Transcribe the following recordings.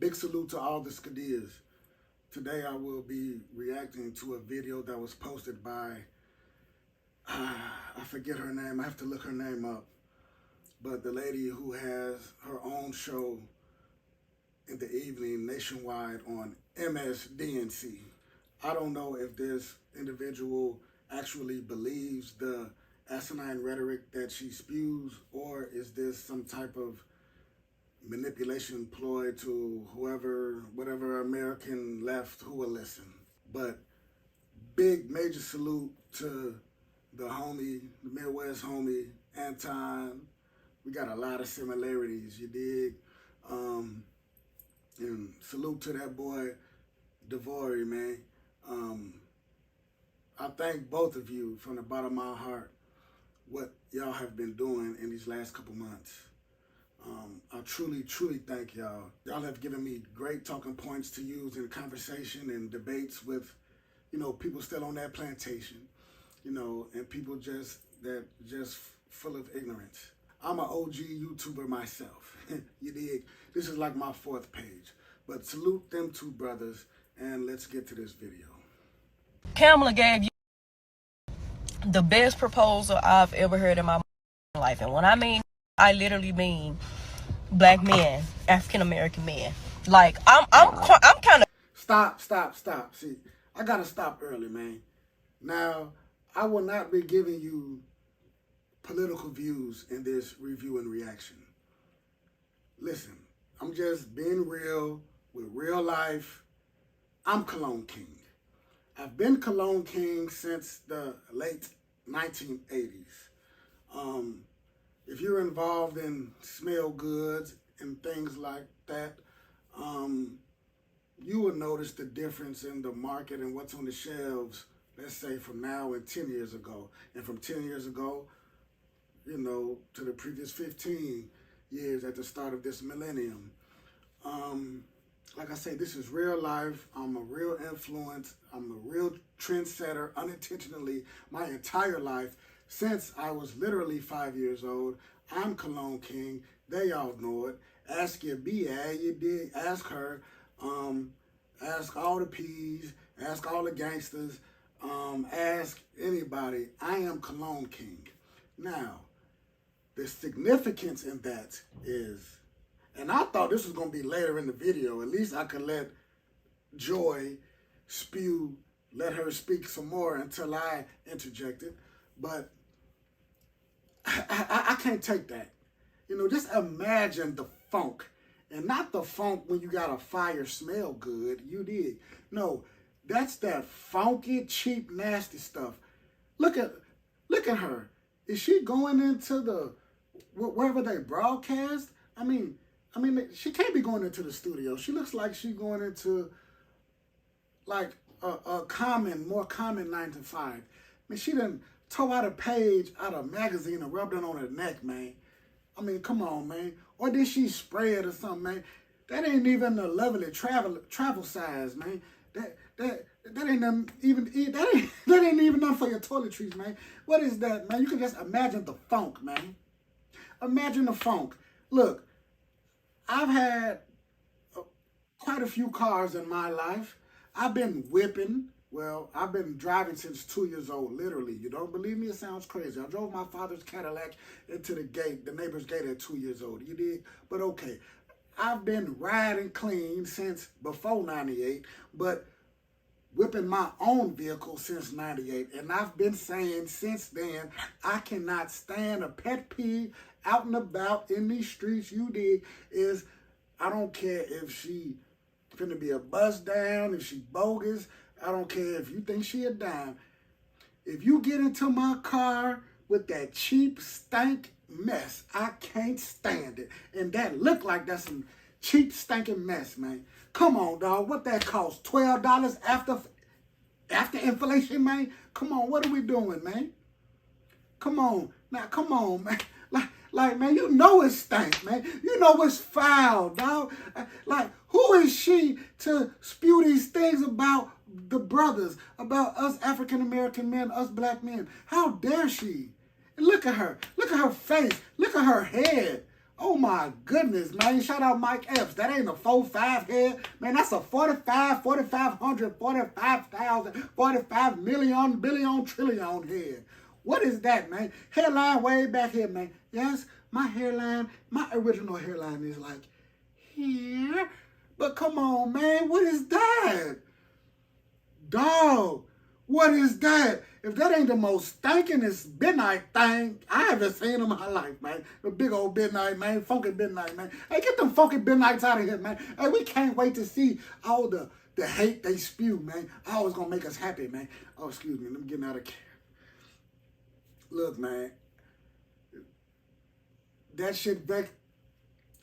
Big salute to all the Skadias. Today I will be reacting to a video that was posted by, I forget her name, I have to look her name up, but the lady who has her own show in the evening nationwide on MSDNC. I don't know if this individual actually believes the asinine rhetoric that she spews, or is this some type of manipulation ploy to whatever American left who will listen. But big major salute to the homie, the Midwest homie, Anton. We got a lot of similarities, you dig? And salute to that boy, Devory, man. I thank both of you from the bottom of my heart what y'all have been doing in these last couple months. I truly thank y'all. Y'all have given me great talking points to use in conversation and debates with, people still on that plantation, and people just full of ignorance. I'm an OG YouTuber myself. You dig? This is like my 4th page. But salute them two brothers, and let's get to this video. Kamala gave you the best proposal I've ever heard in my life. And when I mean, I literally mean black men, African-American men. Like, I'm kind of... Stop. See, I gotta stop early, man. Now, I will not be giving you political views in this review and reaction. Listen, I'm just being real with real life. I'm Cologne King. I've been Cologne King since the late 1980s. If you're involved in smell goods and things like that, you will notice the difference in the market and what's on the shelves, let's say from now and 10 years ago. And from 10 years ago, to the previous 15 years at the start of this millennium. Like I say, this is real life. I'm a real influence. I'm a real trendsetter unintentionally my entire life since I was literally 5 years old. I'm Cologne King. They all know it. Ask your B.A. You did. Ask her. Ask all the P's. Ask all the gangsters. Ask anybody. I am Cologne King. Now, the significance in that is, and I thought this was going to be later in the video. At least I could let Joy let her speak some more until I interjected. But I can't take that. Just imagine the funk. And not the funk when you got a fire smell good. You did. No, that's that funky, cheap, nasty stuff. Look at her. Is she going into wherever they broadcast? I mean, she can't be going into the studio. She looks like she's going into like a more common 9 to 5. I mean, she done tore out a page out of a magazine and rubbed it on her neck, man. I mean, come on, man. Or did she spray it or something, man? That ain't even a lovely travel size, man. That ain't even enough for your toiletries, man. What is that, man? You can just imagine the funk, man. Imagine the funk. Look, I've had quite a few cars in my life. I've been whipping. Well, I've been driving since 2 years old, literally. You don't believe me? It sounds crazy. I drove my father's Cadillac into the neighbor's gate at 2 years old. You did? But okay. I've been riding clean since before 98, but whipping my own vehicle since 98. And I've been saying since then, I cannot stand a pet peeve out and about in these streets. You did is, I don't care if she finna be a bust down, if she bogus. I don't care if you think she a dime. If you get into my car with that cheap stank mess, I can't stand it. And that look like that's some cheap stinking mess, man. Come on, dog. What that cost? $12 after inflation, man? Come on, what are we doing, man? Come on. Now, come on, man. Like, man, you know it's stank, man. You know it's foul, dog. Like, who is she to spew these things about the brothers, about us African-American men, us black men? How dare she? And look at her. Look at her face. Look at her head. Oh my goodness, man. Shout out Mike Epps. That ain't a 4-5 head. Man, that's a 45, 4,500, 45,000, 45 million, billion, trillion head. What is that, man? Hairline way back here, man. Yes, my hairline, my original hairline is like here. But come on, man. What is that? Dog, what is that? If that ain't the most stinkingest midnight thing I ever seen in my life, man. The big old midnight, man. Funky midnight, man. Hey, get them funky midnights out of here, man. Hey, we can't wait to see all the hate they spew, man. Always gonna make us happy, man. Oh, excuse me. I'm getting out of care. Look, man. That shit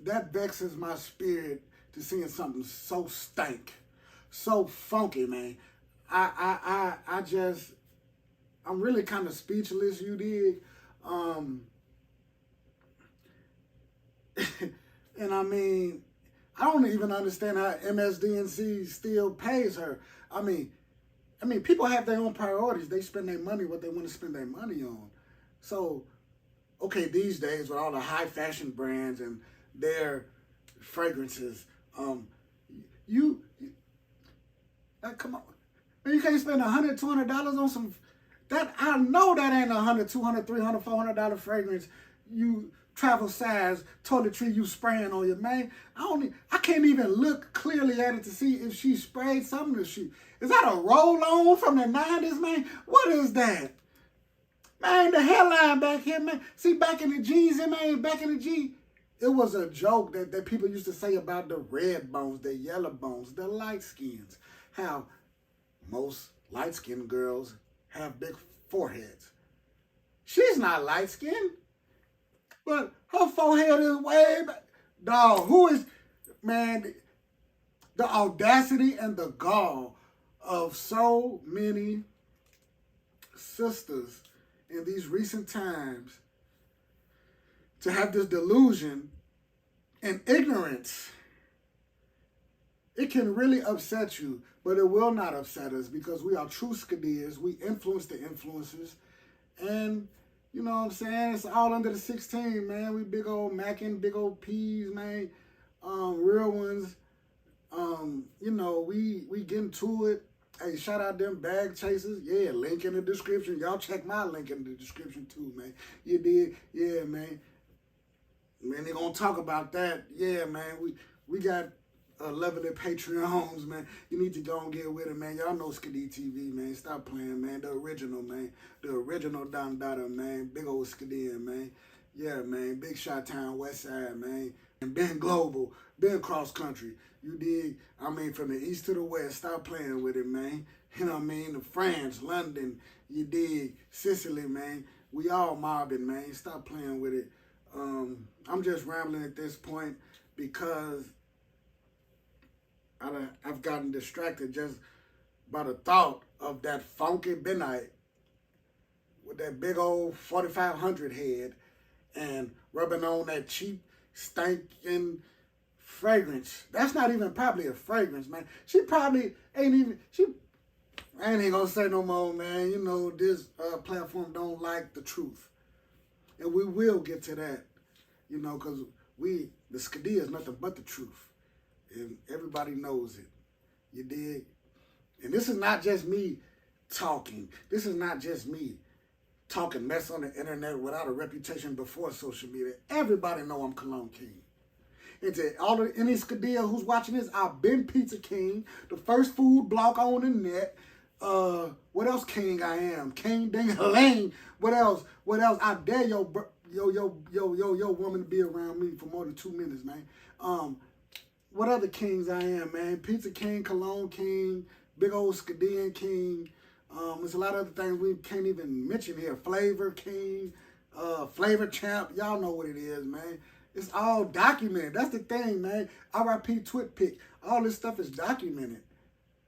vexes my spirit to seeing something so stank, so funky, man. I'm really kind of speechless, you dig? And I mean, I don't even understand how MSDNC still pays her. I mean, people have their own priorities. They spend their money what they want to spend their money on. So, okay, these days with all the high fashion brands and their fragrances, come on. Man, you can't spend $100, $200 on some, that, I know that ain't $100, $200, $300, $400 fragrance you travel size toiletry you spraying on you, man. I can't even look clearly at it to see if she sprayed something. Is that a roll-on from the 90s, man? What is that? Man, the hairline back here, man. See, back in the G's, man, back in the G, it was a joke that people used to say about the red bones, the yellow bones, the light skins. How most light-skinned girls have big foreheads. She's not light-skinned, but her forehead is way back. Dog, who is, man, the audacity and the gall of so many sisters in these recent times to have this delusion and ignorance. It can really upset you, but it will not upset us because we are true Skadeers. We influence the influencers. And, you know what I'm saying? It's all under the 16, man. We big old macking, big old peas, man. Real ones. You know, we get into it. Hey, shout out them bag chasers. Yeah, link in the description. Y'all check my link in the description too, man. You did? Yeah, man. Man, they gonna talk about that. Yeah, man. We got lovely Patreons, man. You need to go and get with it, man. Y'all know Skadee TV, man. Stop playing, man. The original, man. The original Don Dada, man. Big old Skadee, man. Yeah, man. Big Shot Town, West Side, man. And been global. Been cross country. You dig? I mean, from the east to the west. Stop playing with it, man. You know what I mean? The France, London, you dig? Sicily, man. We all mobbing, man. Stop playing with it. I'm just rambling at this point because I've gotten distracted just by the thought of that funky midnight with that big old 4500 head and rubbing on that cheap stinking fragrance. That's not even probably a fragrance, man. She probably ain't even, I ain't gonna say no more, man. You know, this platform don't like the truth. And we will get to that, you know, because the Skadee is nothing but the truth. And everybody knows it. You dig? And this is not just me talking. This is not just me talking mess on the internet without a reputation before social media. Everybody know I'm Cologne King. And to any Skadee who's watching this, I've been Pizza King, the first food blog on the net. What else King I am? King Ding-a-ling. What else? I dare your woman to be around me for more than 2 minutes, man. What other kings I am, man? Pizza King, Cologne King, big old Skadean King. There's a lot of other things we can't even mention here. Flavor King, Flavor Champ. Y'all know what it is, man. It's all documented. That's the thing, man. R.I.P. Twitpic. All this stuff is documented.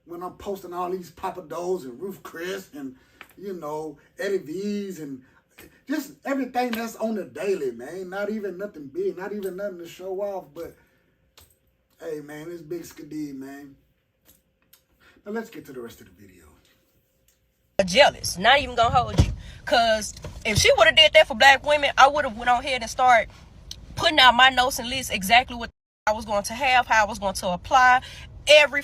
When I'm posting all these Papa Do's and Ruth Chris and, you know, Eddie V's and just everything that's on the daily, man. Not even nothing big, not even nothing to show off, but hey, man, it's Big Skadee, man. Now, let's get to the rest of the video. Jealous. Not even gonna hold you. Because if she would have did that for black women, I would have went on ahead and start putting out my notes and lists exactly what I was going to have, how I was going to apply every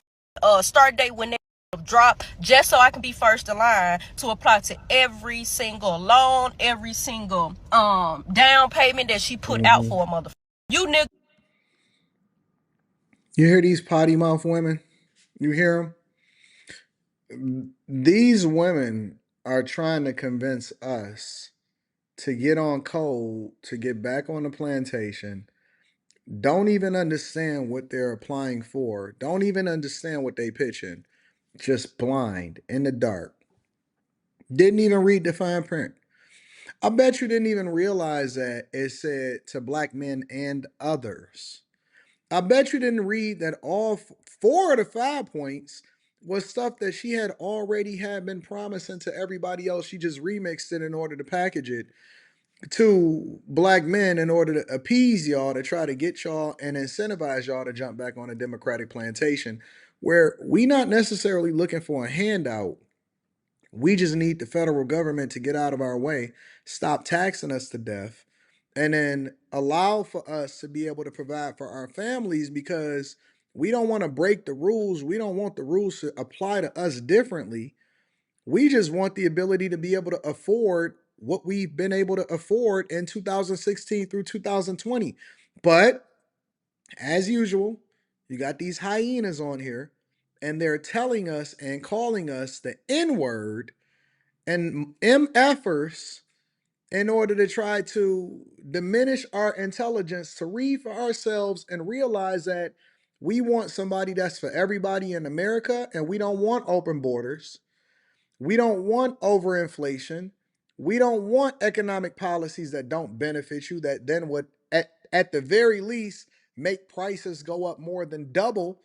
start date when they drop, just so I can be first in line to apply to every single loan, every single down payment that she put out for a motherfucker. You nigga. You hear these potty mouth women? You hear them? These women are trying to convince us to get on code, to get back on the plantation, don't even understand what they're applying for, don't even understand what they pitching, just blind in the dark. Didn't even read the fine print. I bet you didn't even realize that it said to black men and others. I bet you didn't read that all four of the 5 points was stuff that she had already had been promising to everybody else. She just remixed it in order to package it to black men in order to appease y'all, to try to get y'all and incentivize y'all to jump back on a democratic plantation where we not necessarily looking for a handout. We just need the federal government to get out of our way, stop taxing us to death, and then allow for us to be able to provide for our families, because we don't want to break the rules. We don't want the rules to apply to us differently. We just want the ability to be able to afford what we've been able to afford in 2016 through 2020. But as usual, you got these hyenas on here, and they're telling us and calling us the N word and MFers in order to try to diminish our intelligence, to read for ourselves and realize that we want somebody that's for everybody in America, and we don't want open borders. We don't want overinflation. We don't want economic policies that don't benefit you, that then would, at the very least, make prices go up more than double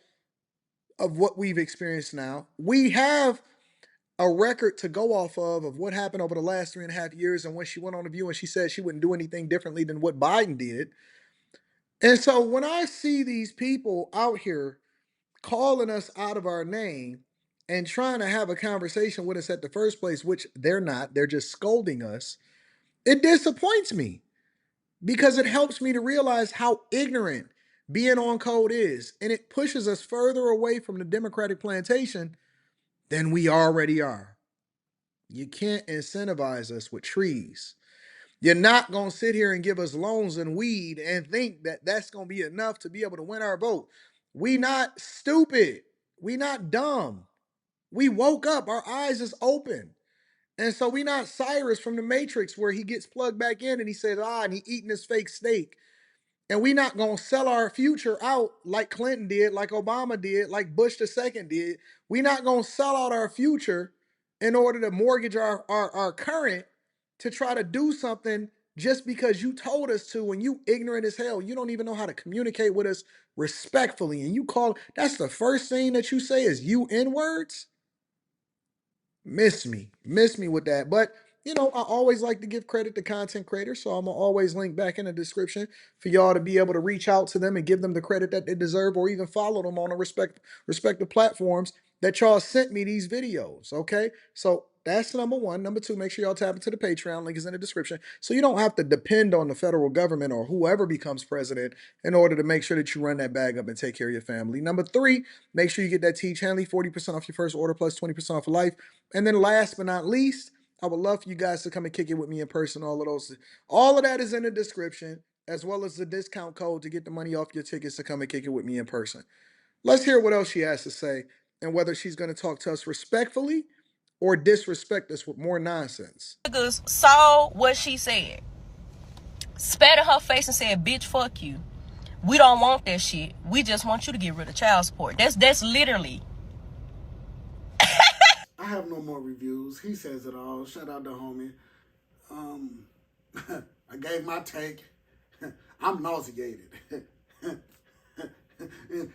of what we've experienced now. We have a record to go off of what happened over the last 3.5 years, and when she went on the View and she said she wouldn't do anything differently than what Biden did. And so when I see these people out here calling us out of our name and trying to have a conversation with us at the first place, which they're not, they're just scolding us, it disappoints me, because it helps me to realize how ignorant being on code is, and it pushes us further away from the democratic plantation than we already are. You can't incentivize us with trees. You're not going to sit here and give us loans and weed and think that that's going to be enough to be able to win our vote. We not stupid. We not dumb. We woke up. Our eyes is open. And so we not Cyrus from the Matrix, where he gets plugged back in and he says, and he eating his fake steak. And we not going to sell our future out like Clinton did, like Obama did, like Bush the second did. We not going to sell out our future in order to mortgage our current to try to do something just because you told us to, when you ignorant as hell. You don't even know how to communicate with us respectfully. And you call, that's the first thing that you say is you N-words? Miss me with that. But I always like to give credit to content creators, so I'm gonna always link back in the description for y'all to be able to reach out to them and give them the credit that they deserve, or even follow them on the respective platforms that y'all sent me these videos. Okay, so that's number one. Number two, make sure y'all tap into the Patreon. Link is in the description, so you don't have to depend on the federal government or whoever becomes president in order to make sure that you run that bag up and take care of your family. Number three, make sure you get that Teach Hanley 40% off your first order plus 20% off for life. And then last but not least, I would love for you guys to come and kick it with me in person. All of that is in the description, as well as the discount code to get the money off your tickets to come and kick it with me in person. Let's hear what else she has to say, and whether she's going to talk to us respectfully or disrespect us with more nonsense. Niggas saw what she said, spat in her face and said, bitch, fuck you. We don't want that shit. We just want you to get rid of child support. That's literally. I have no more reviews. He says it all. Shout out to homie. I gave my take. I'm nauseated.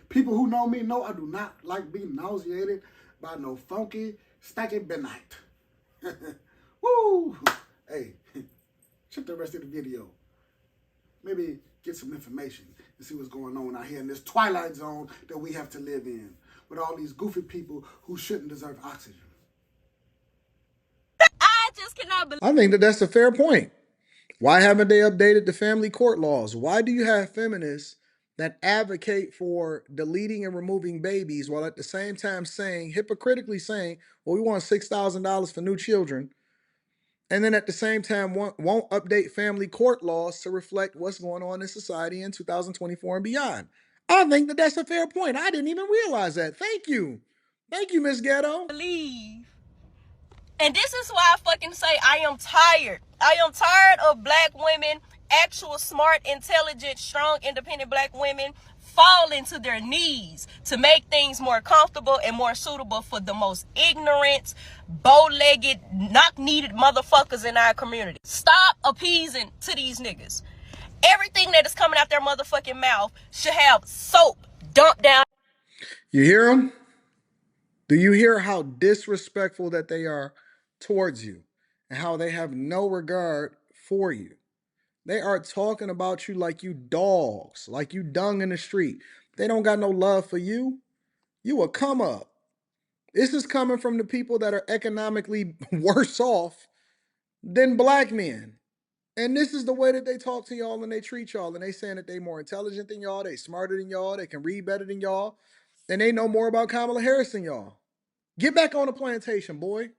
People who know me know I do not like being nauseated by no funky, stacky benite. Woo! Hey, check the rest of the video. Maybe get some information and see what's going on out here in this twilight zone that we have to live in, with all these goofy people who shouldn't deserve oxygen. I just cannot believe. I think that that's a fair point. Why haven't they updated the family court laws? Why do you have feminists that advocate for deleting and removing babies while at the same time saying, hypocritically saying, well, we want $6,000 for new children, and then at the same time won't update family court laws to reflect what's going on in society in 2024 and beyond? I think that that's a fair point. I didn't even realize that. Thank you. Thank you, Miss Ghetto. Believe. And this is why I fucking say I am tired. I am tired of black women, actual smart, intelligent, strong, independent black women falling to their knees to make things more comfortable and more suitable for the most ignorant, bow-legged, knock-needed motherfuckers in our community. Stop appeasing to these niggas. Everything that is coming out their motherfucking mouth should have soap dumped down. You hear them? Do you hear how disrespectful that they are towards you and how they have no regard for you? They are talking about you like you dogs, like you dung in the street. They don't got no love for you. You a come up. This is coming from the people that are economically worse off than black men. And this is the way that they talk to y'all and they treat y'all. And they saying that they more intelligent than y'all, they smarter than y'all, they can read better than y'all, and they know more about Kamala Harris than y'all. Get back on the plantation, boy.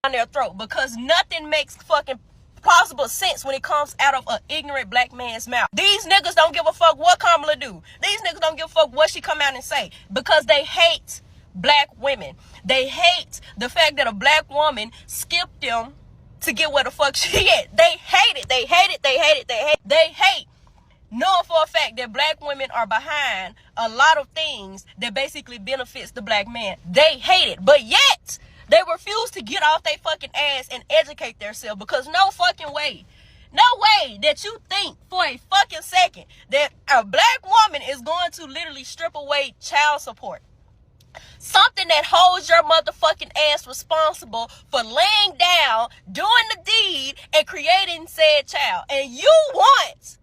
On their throat, because nothing makes fucking plausible sense when it comes out of an ignorant black man's mouth. These niggas don't give a fuck what Kamala do. These niggas don't give a fuck what she come out and say, because they hate black women. They hate the fact that a black woman skipped them to get where the fuck she at. They hate it. They hate it. They hate it. They hate it. They hate knowing for a fact that black women are behind a lot of things that basically benefits the black man. They hate it, but yet they refuse to get off their fucking ass and educate themselves, because no fucking way, no way that you think for a fucking second that a black woman is going to literally strip away child support. Something that holds your motherfucking ass responsible for laying down, doing the deed, and creating said child. And you want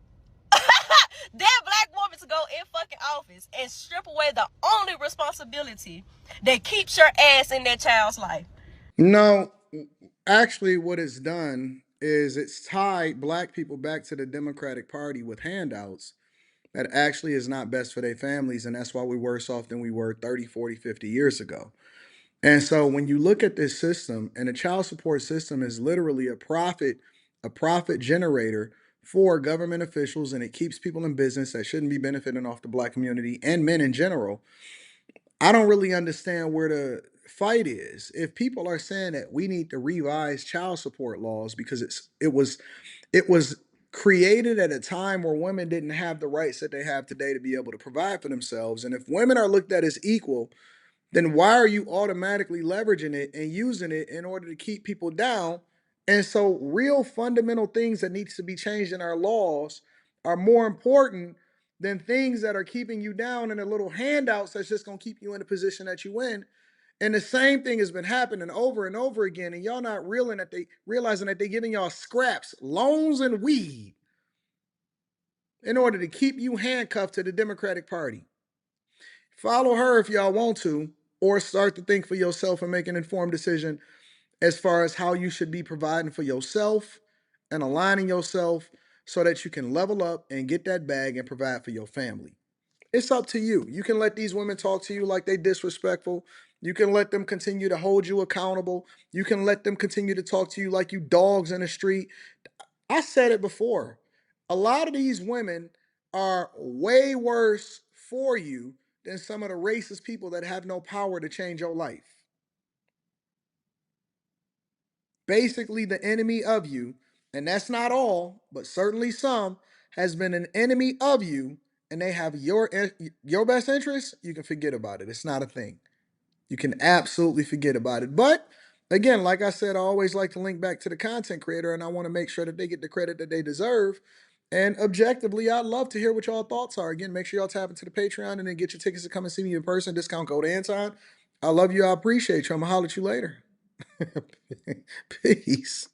that black woman to go in fucking office and strip away the only responsibility that keeps your ass in that child's life. No, actually, what it's done is it's tied black people back to the Democratic Party with handouts that actually is not best for their families. And that's why we're worse off than we were 30, 40, 50 years ago. And so when you look at this system, and the child support system is literally a profit generator for government officials, and it keeps people in business that shouldn't be benefiting off the black community and men in general. I don't really understand where the fight is. If people are saying that we need to revise child support laws because it was created at a time where women didn't have the rights that they have today to be able to provide for themselves, and if women are looked at as equal, then why are you automatically leveraging it and using it in order to keep people down? And so real fundamental things that needs to be changed in our laws are more important than things that are keeping you down and the little handouts that's just going to keep you in the position that you in. And the same thing has been happening over and over again, and y'all not realizing that they giving y'all scraps, loans, and weed in order to keep you handcuffed to the Democratic Party. Follow her if y'all want to, or start to think for yourself and make an informed decision as far as how you should be providing for yourself and aligning yourself so that you can level up and get that bag and provide for your family. It's up to you. You can let these women talk to you like they disrespectful. You can let them continue to hold you accountable. You can let them continue to talk to you like you dogs in the street. I said it before. A lot of these women are way worse for you than some of the racist people that have no power to change your life. Basically, the enemy of you, and that's not all, but certainly some, has been an enemy of you, and they have your best interest. You can forget about it. It's not a thing. You can absolutely forget about it. But again, like I said, I always like to link back to the content creator, and I want to make sure that they get the credit that they deserve. And objectively, I'd love to hear what y'all thoughts are. Again, make sure y'all tap into the Patreon and then get your tickets to come and see me in person. Discount code Anton. I love you. I appreciate you. I'm going to holler at you later. Peace.